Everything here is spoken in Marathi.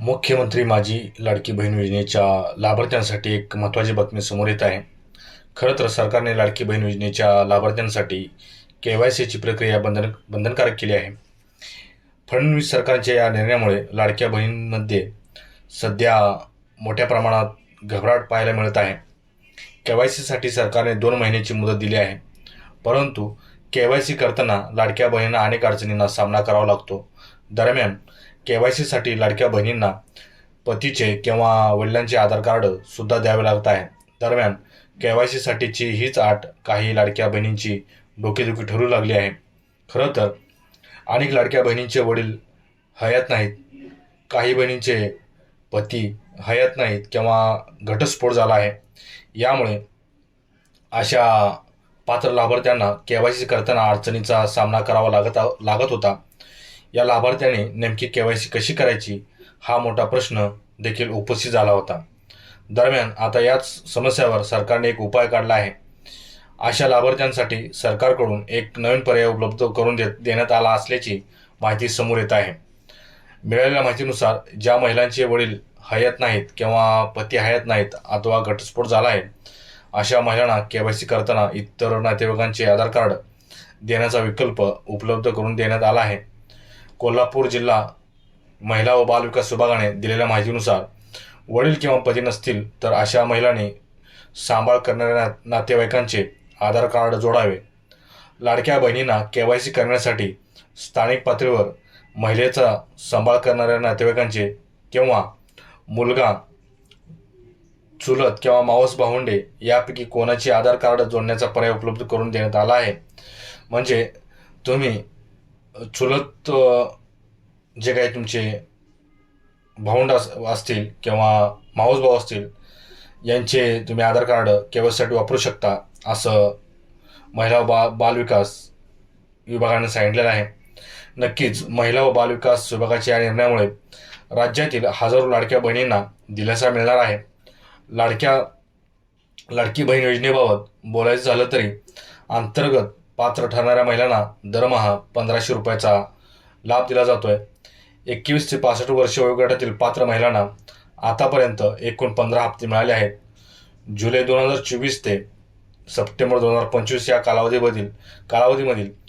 मुख्यमंत्री माझी लाडकी बहीण योजनेच्या लाभार्थ्यांसाठी एक महत्त्वाची बातमी समोर येत आहे. खरं तर सरकारने लाडकी बहीण योजनेच्या लाभार्थ्यांसाठी के-वाय-सीची प्रक्रिया बंधनकारक केली आहे. फडणवीस सरकारच्या या निर्णयामुळे लाडक्या बहिणींमध्ये सध्या मोठ्या प्रमाणात घबराट पाहायला मिळत आहे. के-वाय-सीसाठी सरकारने 2 महिन्याची मुदत दिली आहे. परंतु के-वाय-सी करताना लाडक्या बहिणींना अनेक अडचणींना सामना करावा लागतो. दरम्यान के-वाय-सीसाठी लाडक्या बहिणींना पतीचे किंवा वडिलांचे आधार कार्ड सुद्धा द्यावे लागत आहे. दरम्यान के-वाय-सीसाठीची हीच अट काही लाडक्या बहिणींची डोकेदुखी ठरू लागली आहे. खरं तर अनेक लाडक्या बहिणींचे वडील हयात नाहीत, काही बहिणींचे पती हयात नाहीत किंवा घटस्फोट झाला आहे. यामुळे अशा पात्र लाभार्थ्यांना के-वाय-सी करताना अडचणीचा सामना करावा लागत होता. या लाभार्थ्याने नेमकी के-वाय-सी कशी करायची हा मोठा प्रश्न देखील उपस्थित झाला होता. दरम्यान आता याच समस्येवर सरकारने एक उपाय काढला आहे. अशा लाभार्थ्यांसाठी सरकारकडून एक नवीन पर्याय उपलब्ध करून देण्यात आला असल्याची माहिती समोर येत आहे. मिळालेल्या माहितीनुसार ज्या महिलांचे वडील हयात नाहीत किंवा पती हयात नाहीत अथवा घटस्फोट झाला आहे, अशा महिलांना के-वाय-सी करताना इतर नातेवाईकांचे आधार कार्ड देण्याचा विकल्प उपलब्ध करून देण्यात आला आहे. कोल्हापूर जिल्हा महिला व बालविकास विभागाने दिलेल्या माहितीनुसार वडील किंवा पती नसतील तर अशा महिलांनी सांभाळ करणाऱ्या नातेवाईकांचे आधार कार्ड जोडावे. लाडक्या बहिणींना के-वाय-सी करण्यासाठी स्थानिक पातळीवर महिलेचा सांभाळ करणाऱ्या नातेवाईकांचे किंवा मुलगा, चुलत किंवा मावस भावंडे यापैकी कोणाचे आधार कार्ड जोडण्याचा पर्याय उपलब्ध करून देण्यात आला आहे. म्हणजे तुम्ही चुलत जे काही तुमचे भावंड असतील किंवा मावस भाऊ असतील यांचे तुम्ही आधार कार्ड के-वाय-सीसाठी वापरू शकता, असं महिला व बालविकास विभागाने सांगितलेलं आहे. नक्कीच महिला व बालविकास विभागाच्या या निर्णयामुळे राज्यातील हजारो लाडक्या बहिणींना दिलासा मिळणार आहे. लाडकी बहीण योजनेबाबत बोलायचं झालं तरी अंतर्गत पात्र ठरणाऱ्या महिलांना दरमहा 1,500 रुपयाचा लाभ दिला जातोय. 21 ते 65 वर्ष वयोगटातील पात्र महिलांना आतापर्यंत एकूण 15 हप्ते मिळाले आहेत. जुलै 2024 ते सप्टेंबर 2025 या कालावधीमधील